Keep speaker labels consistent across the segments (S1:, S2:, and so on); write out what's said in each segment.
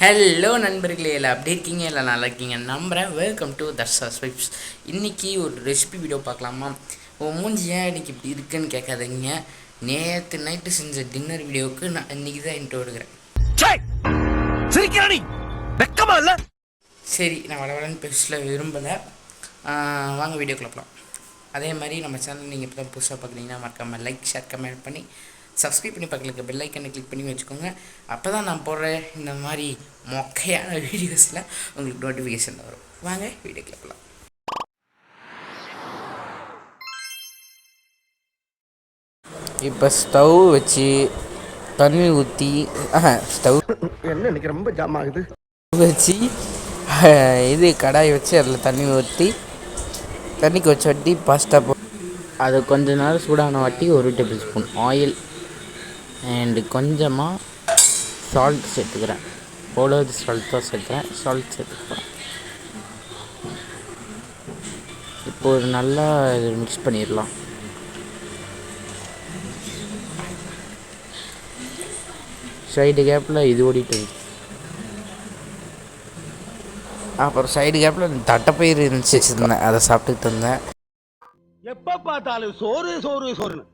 S1: Hello நண்பர்களே, எல்லாம் அப்படி இருக்கீங்க? எல்லாம் நல்லா இருக்கீங்க நம்புகிறேன். Welcome to Dharsha's vibes. இன்றைக்கி ஒரு ரெசிபி வீடியோ பார்க்கலாமா? உன் மூஞ்சி ஏன் இன்றைக்கி இப்படி இருக்குன்னு கேட்காதீங்க. நேற்று நைட்டு செஞ்ச டின்னர் வீடியோவுக்கு நான் இன்றைக்கி தான் இன்ட்ரோ எடுக்கிறேன். சரி, நான் வளவலன்னு பேசல விரும்பலை. வாங்க வீடியோக்குள்ள போகலாம். அதே மாதிரி நம்ம சேனல் நீங்கள் இப்போ தான் புதுசாக பார்க்குறீங்கன்னா மறக்காமல் லைக், ஷேர், கமெண்ட் பண்ணி சப்ஸ்கிரைப் பண்ணி பக்கத்துக்கு பெல் ஐக்கனை கிளிக் பண்ணி வச்சுக்கோங்க. அப்போ தான் நான் போடுற இந்த மாதிரி மொக்கையான வீடியோஸில் உங்களுக்கு நோட்டிஃபிகேஷன் வரும். வாங்க வீடியோ கிளப்பலாம். இப்போ ஸ்டவ் வச்சு தண்ணி ஊற்றி ஸ்டவ்
S2: என்ன இன்னைக்கு ரொம்ப ஜாம் ஆகுது
S1: வச்சு இது கடாய் வச்சு அதில் தண்ணி ஊற்றி தண்ணிக்கு வச்ச வட்டி பாஸ்தா அது கொஞ்ச நேரம் சூடான வாட்டி 1 டேபிள் ஸ்பூன் ஆயில் அண்டு கொஞ்சமாக சால்ட் சேர்த்துக்கிறேன். அவ்வளோது சால்ட் தான் சேர்க்குறேன். சால்ட் சேர்த்துக்கிறேன். இப்போ ஒரு நல்லா இது மிக்ஸ் பண்ணிடலாம். சைடு கேப்பில் இது ஓடிட்டு அப்புறம் சைடு கேப்பில் தட்டைப்பயிறு இருந்துச்சு வச்சுருந்தேன், அதை சாப்பிட்டுட்டு இருந்தேன்.
S2: எப்போ பார்த்தாலும் சோறு சோறு சோறுன்னு.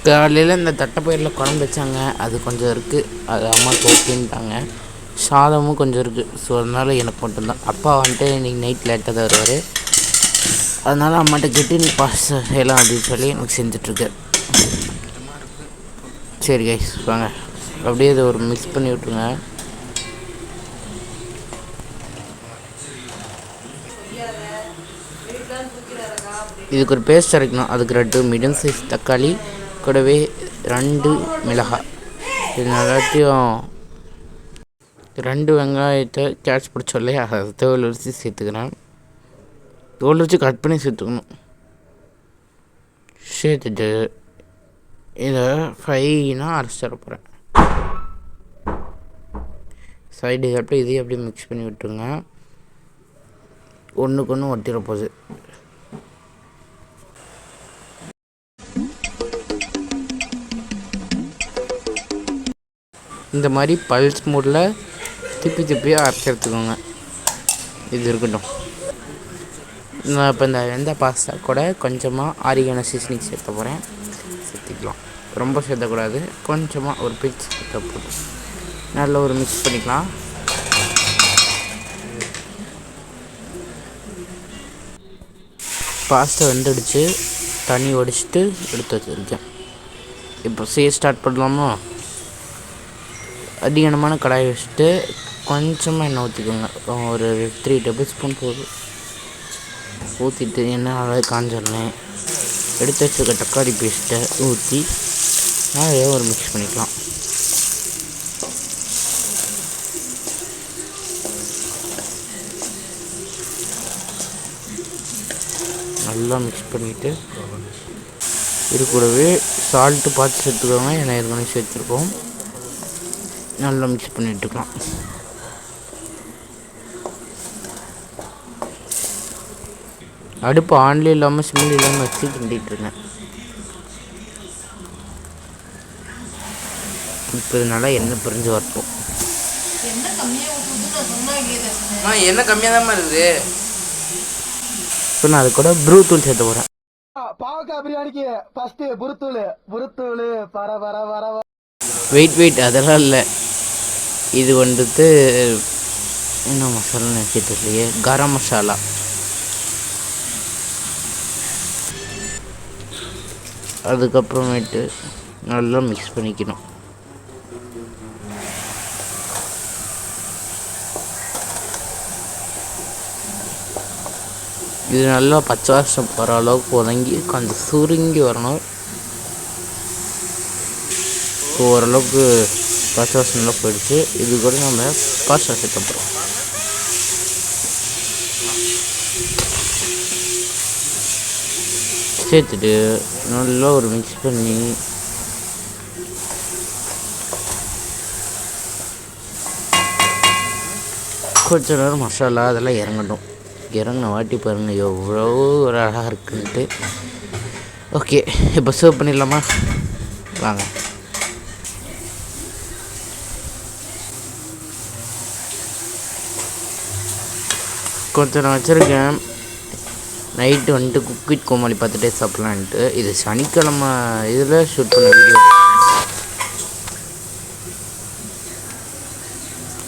S1: காலையில் இந்த தட்டைப்பயிரில் குழம்பு வச்சாங்க, அது கொஞ்சம் இருக்குது. அது அம்மாவுக்கு ஓகேன்ட்டாங்க. சாதமும் கொஞ்சம் இருக்குது. ஸோ அதனால் எனக்கு மட்டும்தான். அப்பா வந்துட்டு இன்றைக்கி நைட் லேட்டாக தான் வருவார். அதனால் அம்மாட்ட கேட்டு நீ பாஸ்தா செய்யலாம் அப்படின்னு சொல்லி எனக்கு செஞ்சிட்ருக்கு. சரி கைஸ், வாங்க அப்படியே இதை ஒரு மிக்ஸ் பண்ணி விட்ருங்க. இதுக்கு ஒரு பேஸ்ட் அரைக்கணும். அதுக்கு 2 மீடியம் சைஸ் தக்காளி, கூடவே 2 மிளகாய், இது எல்லாத்தையும் 2 வெங்காயத்தை கேட்ச் பிடிச்சோம் இல்லையா, அதை தோல் உரித்து சேர்த்துக்கிறேன். தோல் வச்சு கட் பண்ணி சேர்த்துக்கணும். சேர்த்துட்டு இதை ஃபைனாக அரைச்சி தர போகிறேன். சைடு அப்படி இதையும் அப்படியே மிக்ஸ் பண்ணி விட்டுருங்க. ஒன்றுக்கு ஒன்று ஒட்டிட போகுது. இந்த மாதிரி பல்ஸ் மூடில் திருப்பி அரைச்சி எடுத்துக்கோங்க. இது இருக்கட்டும். நான் இப்போ இந்த பாஸ்தா கூட கொஞ்சமாக ஆரிகானோ சீசனிங் சேர்த்த போகிறேன். சேர்த்துக்கலாம். ரொம்ப சேர்த்தக்கூடாது, கொஞ்சமாக ஒரு பிச் சேர்த்த போட்டு நல்லா ஒரு மிக்ஸ் பண்ணிக்கலாம். பாஸ்தா வெந்துடுச்சு, தண்ணி ஒடிச்சிட்டு எடுத்து வச்சுருக்கேன். இப்போ செய்ய ஸ்டார்ட் பண்ணலாமா? அதிகமான கடாயை வச்சுட்டு கொஞ்சமாக எண்ணெய் ஊற்றிக்கோங்க. ஒரு 3 டேபிள் ஸ்பூன் போதும். ஊற்றிட்டு எண்ணெய் நல்லா காஞ்சிடணும். எடுத்து வச்சுருக்க தக்காளி பேஸ்ட்டை ஊற்றி நிறைய ஒரு மிக்ஸ் பண்ணிக்கலாம். நல்லா மிக்ஸ் பண்ணிவிட்டு இது கூடவே சால்ட்டு பார்த்து சேர்த்துக்கோங்க. ஏன்னா ஏற்கனவே சேர்த்துருக்கோம். நல்லா மிக்ஸ் பண்ணி விட்டுக்கலாம். அடுப்பு ஆன்லேயும் இல்லாமல் சிம்மில் இல்லாமல் வச்சு கிண்டிகிட்ருக்கேன். இப்போ இதனால எண்ணெய் பிரிஞ்சு வரட்டும். எண்ணெய் கம்மியாக தான் இருக்குது. இப்போ நான் அது கூட ப்ரூ தூள் சேர்த்து போகிறேன்.
S2: பாவக்காய் பிரியாணிக்கு ஃபர்ஸ்ட் புருத்தூள் வர
S1: வெயிட் அதெல்லாம் இல்லை. இது வந்துட்டு என்ன மசாலா நினச்சிட்டு இல்லையே, கரம் மசாலா. அதுக்கப்புறமேட்டு நல்லா மிக்ஸ் பண்ணிக்கணும். இது நல்லா பச்சை வாசம் போகிற அளவுக்கு ஒதங்கி கொஞ்சம் சுருங்கி வரணும். ஓரளவுக்கு பச்சை வாசம்லாம் போயிடுச்சு. இது கூட நம்ம பாஸ்தா சேர்த்த போகிறோம். சேர்த்துட்டு நல்லா ஒரு மிக்ஸ் பண்ணி கொஞ்ச நேரம் மசாலா அதெல்லாம் இறங்கட்டும். இறங்கின வாட்டி பாருங்கள் எவ்வளோ ஒரு அழகாக இருக்குன்ட்டு. ஓகே, இப்போ சர்வ் பண்ணிடலாமா? வாங்க. கொஞ்சம் நான் வச்சுருக்கேன். நைட்டு வந்துட்டு குக் வித் கோமாளி பார்த்துட்டே சாப்பிட்லான்ட்டு. இது சனிக்கிழமை இதில் ஷூட் பண்ண வீடியோ.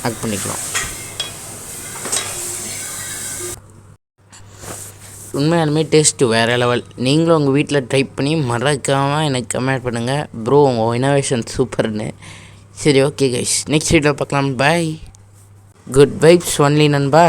S1: ஆட் பண்ணிக்கலாம். உண்மையாலுமே டேஸ்ட்டு வேறு லெவல். நீங்களும் உங்கள் வீட்டில் ட்ரை பண்ணி மறக்காமல் எனக்கு கமெண்ட் பண்ணுங்கள். ப்ரோ உங்கள் இனோவேஷன் சூப்பர்னு. சரி, ஓகே கைஸ், நெக்ஸ்ட் வீடியோவில் பார்க்கலாம். பாய். குட் வைப்ஸ் ஒன்லி நண்பா.